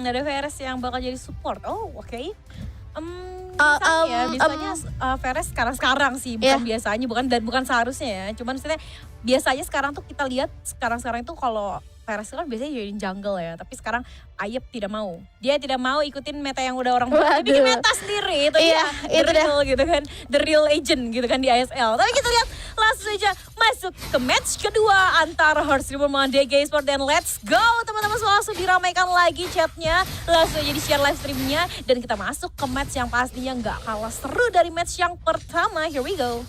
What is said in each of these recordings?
Ada Veres yang bakal jadi support. Oh, oke. Biasanya Veres sekarang sih, bukan biasanya, bukan seharusnya ya. Cuman maksudnya biasanya sekarang tuh kita lihat sekarang itu kalau Veres kan biasanya jadi jungle ya, tapi sekarang Ayep tidak mau. Dia tidak mau ikutin meta yang udah orang buat, dia bikin meta sendiri. Itu dia, the real gitu kan, the real agent gitu kan di ISL. Tapi kita lihat langsung saja masuk ke match kedua antara Hearts Reborn melawan DG Esports, dan let's go teman-teman, langsung diramaikan lagi chatnya, langsung jadi share live streamnya, dan kita masuk ke match yang pastinya nggak kalah seru dari match yang pertama. Here we go.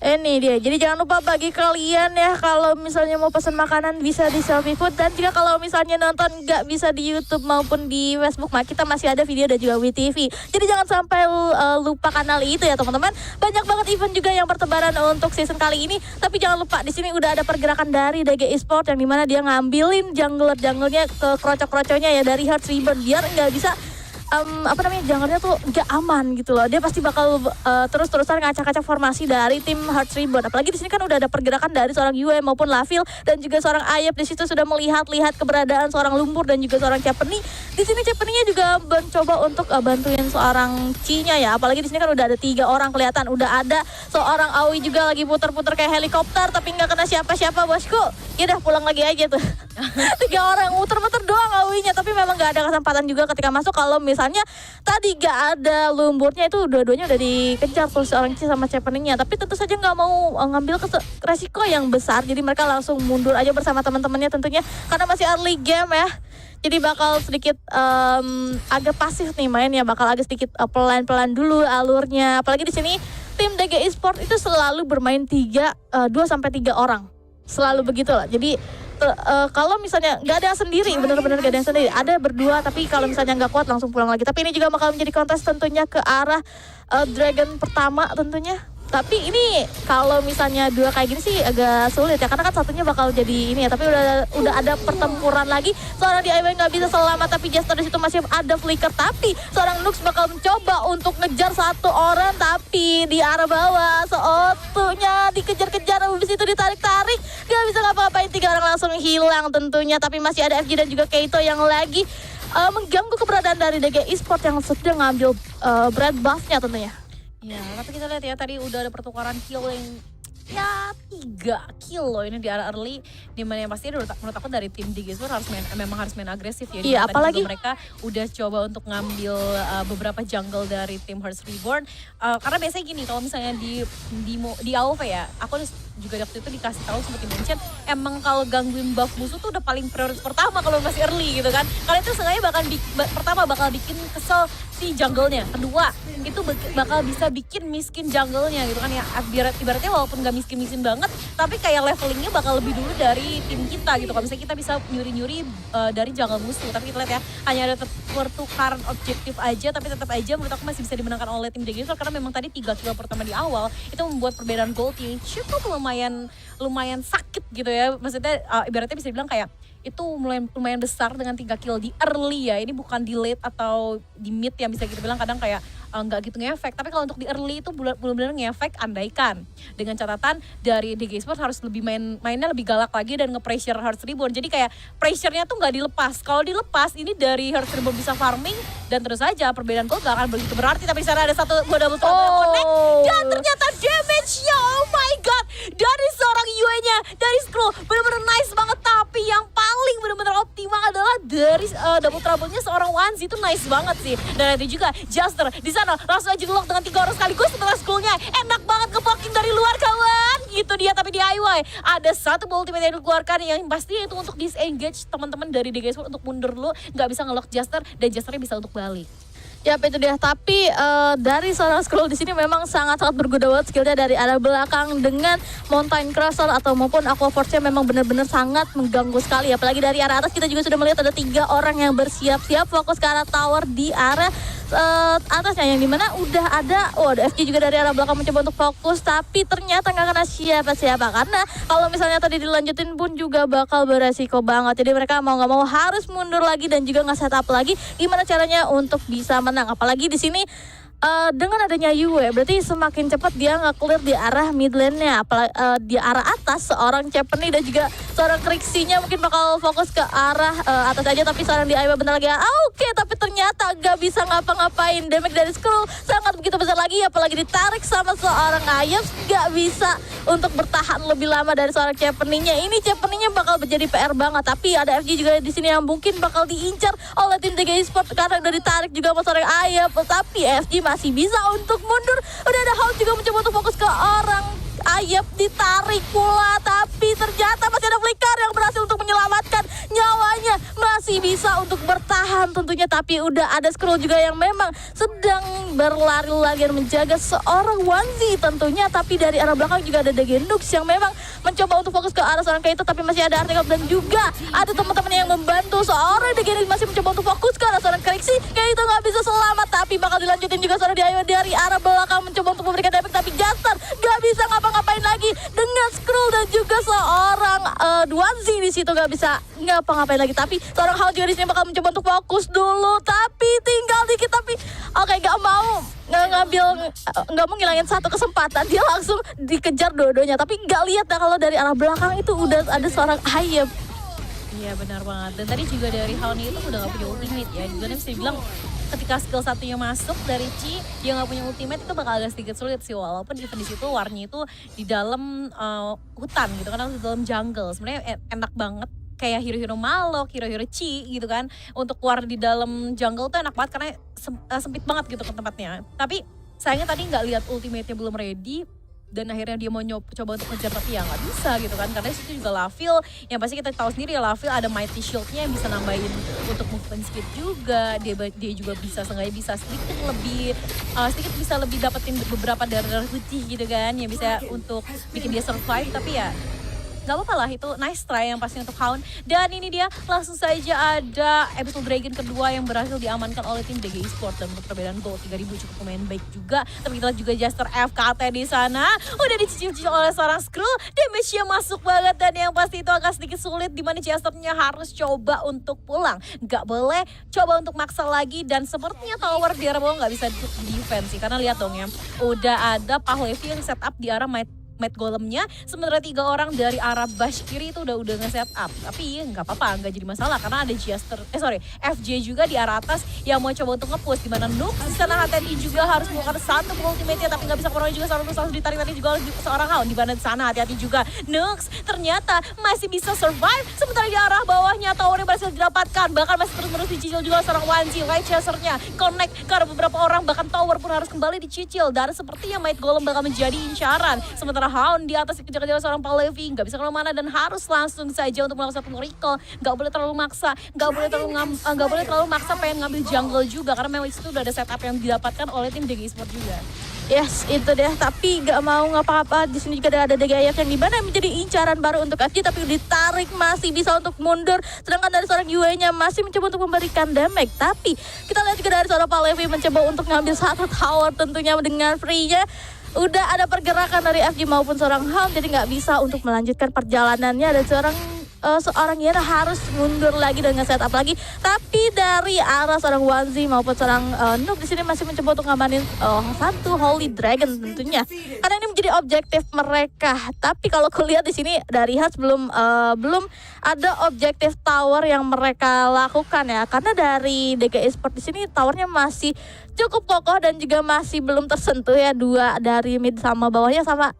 Ini dia, jadi jangan lupa bagi kalian ya, kalau misalnya mau pesan makanan bisa di Selfie Food, dan juga kalau misalnya nonton nggak bisa di YouTube maupun di Facebook, kita masih ada video dan juga WeTV. Jadi jangan sampai lupa kanal itu ya teman-teman. Banyak banget event juga yang bertebaran untuk season kali ini, tapi jangan lupa di sini udah ada pergerakan dari DG Esports yang dimana dia ngambilin junglernya ke krocok-kroconya ya dari Hearts Reborn, biar nggak bisa junglernya tuh gak aman gitu loh. Dia pasti bakal terus-terusan ngacak-ngacak formasi dari tim Hearts Reborn. Apalagi di sini kan udah ada pergerakan dari seorang Yue maupun Lavil, dan juga seorang Ayep di situ sudah melihat keberadaan seorang Lumpur dan juga seorang Chapeny. Di sini Chapeny-nya juga mencoba untuk bantuin seorang Chi-nya ya. Apalagi di sini kan udah ada 3 orang kelihatan. Udah ada seorang Aoi juga lagi puter-puter kayak helikopter tapi nggak kena siapa-siapa, bosku. Ya udah pulang lagi aja tuh. 3 orang muter-muter doang Aoi-nya, tapi memang nggak ada kesempatan juga ketika masuk. Kalau misalnya tadi gak ada Lumburnya, itu dua-duanya udah dikejar tuh seorang Chi sama Chapeny-nya, tapi tentu saja nggak mau ngambil resiko yang besar, jadi mereka langsung mundur aja bersama teman-temannya tentunya, karena masih early game ya. Jadi bakal sedikit agak pasif nih mainnya, bakal agak sedikit pelan-pelan dulu alurnya. Apalagi di sini tim DG Esports itu selalu bermain 2 sampai 3 orang. Selalu begitu lah. Jadi kalau misalnya nggak ada yang sendiri, benar-benar nggak ada yang sendiri, ada berdua, tapi kalau misalnya nggak kuat langsung pulang lagi. Tapi ini juga bakal menjadi kontes tentunya ke arah Dragon pertama tentunya. Tapi ini kalau misalnya 2 kayak gini sih agak sulit ya, karena kan satunya bakal jadi ini ya. Tapi udah ada pertempuran lagi. Seorang DIY nggak bisa selamat, tapi Jester di situ masih ada flicker. Tapi seorang Nux bakal mencoba untuk ngejar 1 orang, tapi di arah bawah Seotunya dikejar-kejar, habis itu ditarik-tarik, nggak bisa ngapa-ngapain. 3 orang langsung hilang tentunya. Tapi masih ada FG dan juga Keito yang lagi mengganggu keberadaan dari DG Esports yang sedang ngambil bread buff-nya tentunya. Ya, tapi kita lihat ya, tadi udah ada pertukaran kill yang ya 3 kill loh ini di arah early, dimana yang pasti menurut aku dari tim DG Esports memang harus main agresif ya. Iya, apalagi mereka udah coba untuk ngambil beberapa jungle dari tim Hearts Reborn, karena biasanya gini, kalau misalnya di AoV ya, aku juga waktu itu dikasih tahu seperti mention, emang kalau gangguin buff musuh tuh udah paling prioritas pertama kalau masih early gitu kan. Kalian tuh sengaja bakal bikin kesel si jungle-nya, kedua itu bakal bisa bikin miskin jungle-nya gitu kan ya. Ibaratnya walaupun gak miskin banget, tapi kayak levelingnya bakal lebih dulu dari tim kita gitu. Kalau misalnya kita bisa nyuri-nyuri dari jungle musuh, tapi kita lihat ya, hanya ada pertukaran objektif aja, tapi tetap aja menurut aku masih bisa dimenangkan oleh tim DG Esports, karena memang tadi 3 kill pertama di awal itu membuat perbedaan gold yang cukup lumayan sakit gitu ya. Maksudnya ibaratnya bisa dibilang kayak itu lumayan besar dengan 3 kill di early ya. Ini bukan di late atau di mid yang bisa kita bilang kadang kayak nggak gitu ngefek. Tapi kalau untuk di early itu benar-benar ngefek, andaikan. Dengan catatan dari DG Esports harus lebih mainnya lebih galak lagi dan nge-pressure Hearts Reborn. Jadi kayak pressure-nya tuh nggak dilepas. Kalau dilepas ini dari Hearts Reborn bisa farming dan terus aja perbedaan gol gak akan begitu berarti. Tapi di sana ada satu double connect dan ternyata damage-nya, oh my god, dari seorang Yue-nya, dari Skrull, benar-benar nice banget. Tapi yang paling benar-benar optimal adalah dari double trouble-nya seorang Wanzi, itu nice banget sih. Dan itu juga Jester di sana langsung aja nge-lock dengan 3 orang sekaligus setelah Skrull-nya. Enak banget nge-poking dari luar kawan. Gitu dia, tapi DIY ada satu ultimate yang dikeluarkan yang pastinya itu untuk disengage teman-teman dari DG Esports untuk mundur dulu, nggak bisa nge-lock Jester dan Jesternya bisa untuk balik. Ya itu dia, tapi dari seorang Skrull di sini memang sangat-sangat berguna banget skillnya dari arah belakang dengan Mountain Crusher atau maupun Aqua Force-nya memang benar-benar sangat mengganggu sekali. Apalagi dari arah atas kita juga sudah melihat ada 3 orang yang bersiap-siap fokus ke arah tower di arah atasnya, yang dimana udah ada FG juga dari arah belakang mencoba untuk fokus, tapi ternyata nggak kena siapa-siapa, karena kalau misalnya tadi dilanjutin pun juga bakal beresiko banget. Jadi mereka mau nggak mau harus mundur lagi dan juga nggak setup lagi gimana caranya untuk bisa menang. Apalagi di sini dengan adanya Yue berarti semakin cepat dia nge-clear di arah mid lane-nya, apalagi di arah atas seorang Chepenny dan juga seorang Krixinya mungkin bakal fokus ke arah atas aja, tapi seorang di Aiba bentar lagi oke, tapi ternyata gak bisa ngapa-ngapain. Damage dari Skrull sangat begitu besar lagi, apalagi ditarik sama seorang Ayam, gak bisa untuk bertahan lebih lama dari seorang Chepenny-nya. Ini Chepenny-nya bakal menjadi PR banget, tapi ada FG juga di sini yang mungkin bakal diincar oleh tim TG Esports karena udah ditarik juga sama seorang Ayam, tapi FG masih bisa untuk mundur. Udah ada Hound juga mencoba untuk fokus ke orang Ayap, ditarik pula, tapi ternyata masih ada Flicker yang berhasil untuk menyelamatkan nyawanya, masih bisa untuk bertahan tentunya, tapi udah ada Skrull juga yang memang sedang berlari-lari dan menjaga seorang Wanzi tentunya, tapi dari arah belakang juga ada Degenux yang memang mencoba untuk fokus ke arah seorang Kaito, tapi masih ada Artekop dan juga ada teman-teman yang membantu. Seorang Degenux masih mencoba untuk fokus ke arah seorang Krixi, Kaito nggak bisa selamat, tapi bakal dilanjutin juga seorang Diayo dari arah belakang mencoba untuk memberikan damage, tapi Jaster nggak bisa ngapa-ngapain lagi dengan Skrull dan juga seorang Wanzi di situ nggak bisa ngapa-ngapain lagi, tapi seorang Hal juga di sini bakal mencoba untuk fokus dulu, tapi tinggal dikit, tapi oke, nggak mau nggak mau ngilangin satu kesempatan, dia langsung dikejar dua-duanya, tapi nggak lihat ya kalau dari arah belakang itu udah ada seorang Ayam. Iya benar banget, dan tadi juga dari Haoni itu udah gak punya ultimate ya, juga bisa dibilang ketika skill satunya masuk dari Chi, dia nggak punya ultimate itu bakal agak sedikit sulit sih, walaupun even di situ warnya itu di dalam hutan gitu kan, di dalam jungle, sebenarnya enak banget kayak hero-hero Malok, hero-hero Chi gitu kan, untuk keluar di dalam jungle tuh enak banget karena sempit banget gitu ke tempatnya. Tapi sayangnya tadi nggak lihat ultimate-nya belum ready, dan akhirnya dia mau coba untuk ngejar tapi ya nggak bisa gitu kan, karena situ juga Lavil yang pasti kita tahu sendiri ya, Lavil ada Mighty Shield-nya yang bisa nambahin untuk movement speed juga, dia juga bisa sengaja bisa sedikit bisa lebih dapetin beberapa darah putih gitu kan, yang bisa untuk bikin dia survive, tapi ya gak apa-apa lah, itu nice try yang pasti untuk Hound. Dan ini dia langsung saja ada Abyssal Dragon kedua yang berhasil diamankan oleh tim DG Esports, dan untuk perbedaan gold 3000 cukup lumayan baik juga. Tapi kita lihat juga Jaster FKT di sana udah dicicil-cicil oleh seorang Skrull, damage-nya masuk banget, dan yang pasti itu agak sedikit sulit dimana Jasternya harus coba untuk pulang, gak boleh coba untuk maksa lagi, dan sepertinya tower di arah bawah gak bisa di defense sih, karena lihat dong ya, udah ada Pahlevi yang setup di arah Mad Golemnya, sementara 3 orang dari arah bash kiri itu udah nge-set up. Tapi nggak apa-apa, nggak jadi masalah karena ada FJ juga di arah atas yang mau coba untuk nge-push, dimana Noob di sana hati-hati juga harus melakukan satu ultimate-nya, tapi nggak bisa kurangnya juga seorang Noob harus ditarik juga oleh seorang Hound, di mana di sana hati-hati juga Noob ternyata masih bisa survive, sementara di arah bawahnya towernya berhasil didapatkan, bahkan masih terus-menerus dicicil juga seorang Wanzi, right chasernya connect karena beberapa orang, bahkan tower pun harus kembali dicicil, dan sepertinya Might Golem bakal menjadi incaran, sementara Hound di atas dikejar-kejar seorang Pahlevi, nggak bisa kemana-mana dan harus langsung saja untuk melakukan satu recall, nggak boleh terlalu maksa, nggak boleh terlalu maksa pengen ngambil jungle juga, karena memang itu udah ada setup yang didapatkan oleh tim DG Esports juga. Yes, itu deh, tapi gak mau ngapa-ngapa. Di sini juga ada DG Ayaf yang dimana menjadi incaran baru untuk FG, tapi ditarik masih bisa untuk mundur. Sedangkan dari seorang Yue-nya masih mencoba untuk memberikan damage. Tapi kita lihat juga dari seorang Pahlevi mencoba untuk ngambil satu tower tentunya dengan free-nya. Udah ada pergerakan dari FG maupun seorang Hound, jadi nggak bisa untuk melanjutkan perjalanannya, dan seorang Yena harus mundur lagi dan nge-setup lagi. Tapi dari arah seorang Wanzi maupun seorang Noob di sini masih mencoba untuk ngamanin satu Holy Dragon tentunya, karena ini menjadi objektif mereka. Tapi kalau kulihat di sini dari Hats belum ada objektif tower yang mereka lakukan ya, karena dari DG Esports di sini towernya masih cukup kokoh dan juga masih belum tersentuh ya, 2 dari mid sama bawahnya, sama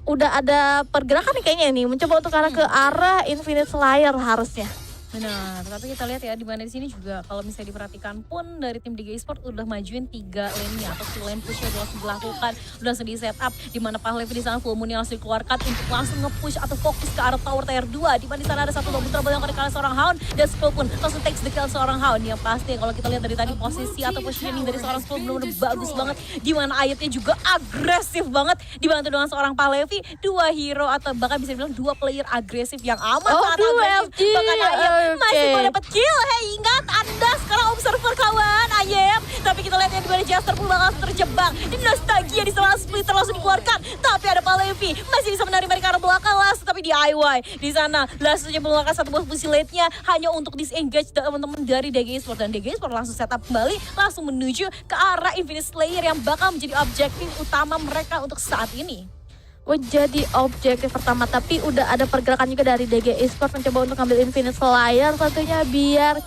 udah ada pergerakan nih kayaknya ini mencoba untuk ke arah Infinite Slayer harusnya. Benar, tapi kita lihat ya di mana di sini juga kalau misalnya diperhatikan pun dari tim DG Esports udah majuin 3 lane-nya atau full lane push-nya udah langsung dilakukan, udah langsung di setup, di mana Pahlevi di sana full moon-nya langsung dikeluarkan untuk langsung nge-push atau fokus ke arah tower tier 2, di mana di sana ada satu double trouble yang dikali seorang Hound, dan Skrull pun langsung takes the kill seorang Hound. Yang pasti kalau kita lihat dari tadi posisi atau positioning dari seorang Skrull benar-benar bagus banget, di mana ayatnya juga agresif banget, dibantu dengan seorang Pahlevi, 2 hero atau bahkan bisa dibilang 2 player agresif yang amat sangat agresif, bahkan Ayem masih mau dapat kill. Hey, ingat Anda sekarang observer kawan Ayem. Tapi kita lihat yang di mana Jaster pun bakal terjebak, dan nostalgia di setelah split langsung dikeluarkan, tapi ada Pahlevi masih bisa menarik mereka ke arah belakang langsung, tapi tapi DIY di sana langsungnya mengeluarkan satu buah fusiletnya hanya untuk disengage teman-teman dari DG Esports, dan DG Esports langsung setup kembali, langsung menuju ke arah Infinite Slayer yang bakal menjadi objektif utama mereka untuk saat ini. Jadi objektif pertama, tapi udah ada pergerakan juga dari DG Esports mencoba untuk ngambil Infinite Slayer tentunya biar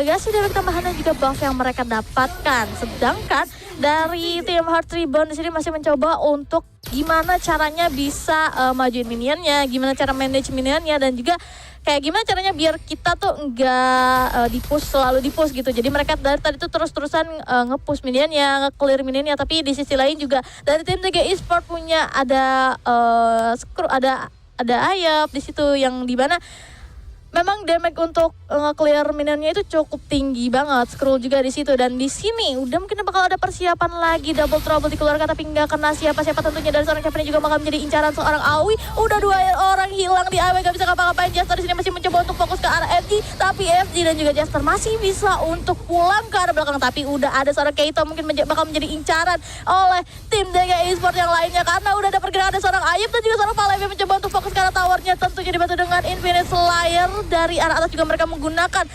gak sih damage tambahan dan juga buff yang mereka dapatkan. Sedangkan dari tim Heart Reborn di sini masih mencoba untuk gimana caranya bisa majuin minionnya, gimana cara manage minionnya, dan juga kayak gimana caranya biar kita tuh enggak selalu di-push gitu. Jadi mereka dari tadi tuh terus-terusan nge-push minionnya, nge-clear minionnya, tapi di sisi lain juga dari tim DG Esports punya ada ada Ayap di situ yang dimana memang damage untuk nge-clear minionnya itu cukup tinggi banget. Scroll juga di situ, dan di sini udah mungkin bakal ada persiapan lagi, double trouble dikeluarkan tapi nggak kena siapa-siapa tentunya dari seorang Captain juga bakal menjadi incaran seorang Awi. Udah 2 orang hilang di AW, gak bisa ngapa-ngapain. Jester di sini masih mencoba untuk fokus ke arah FG, tapi FG dan juga Jester masih bisa untuk pulang ke arah belakang, tapi udah ada seorang Keito mungkin bakal menjadi incaran oleh tim DG Esports yang lainnya karena udah ada pergerakan ada seorang Ayub dan juga seorang Palev yang mencoba untuk fokus ke arah towernya, tentunya dibantu dengan Infinite Slayer. Dari arah atas juga mereka menggunakan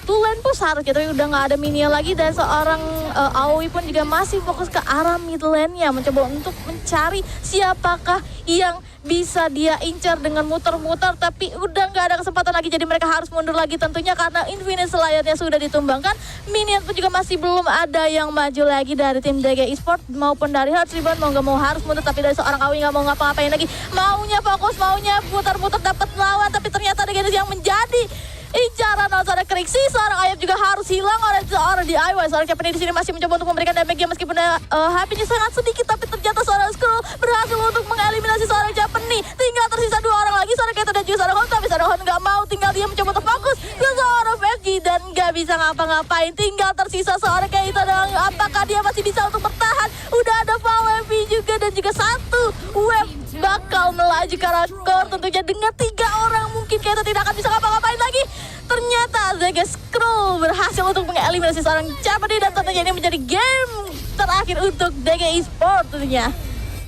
two lane push harusnya, tapi udah nggak ada minion lagi, dan seorang Aoi pun juga masih fokus ke arah mid lane-nya mencoba untuk mencari siapakah yang bisa dia incar dengan muter-muter, tapi udah nggak ada kesempatan lagi, jadi mereka harus mundur lagi tentunya karena Infinite Slayer-nya sudah ditumbangkan. Minion pun juga masih belum ada yang maju lagi dari tim DG Esports maupun dari Hearts Reborn. Mau nggak mau harus mundur, tapi dari seorang Awi nggak mau ngapa-ngapain lagi, maunya fokus, maunya putar-putar dapat lawan, tapi ternyata DG yang menjadi incaran oleh seorang Krixi. Seorang Ayap juga harus hilang oleh seorang DIY. Seorang Captain di sini masih mencoba untuk memberikan damage meskipun HP-nya sangat sedikit, tapi ternyata seorang Skrull berhasil untuk mengeliminasi seorang Captain. Tinggal tersisa 2 orang lagi, seorang Keito dan juga seorang Hon, tapi seorang Hon nggak mau, tinggal dia mencoba untuk fokus ke seorang FG dan nggak bisa ngapa-ngapain. Tinggal tersisa seorang Keito, dan apakah dia masih bisa untuk bertahan? Udah ada VP juga dan juga satu web bakal melaju ke arah core tentunya dengan 3 orang. Mungkin Keito tidak akan bisa ngapa-ngapain lagi. Ternyata Zega Skrull berhasil untuk mengeliminasi seorang Captain, dan tentunya ini menjadi game terakhir untuk DG Esports tentunya.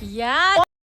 Ya,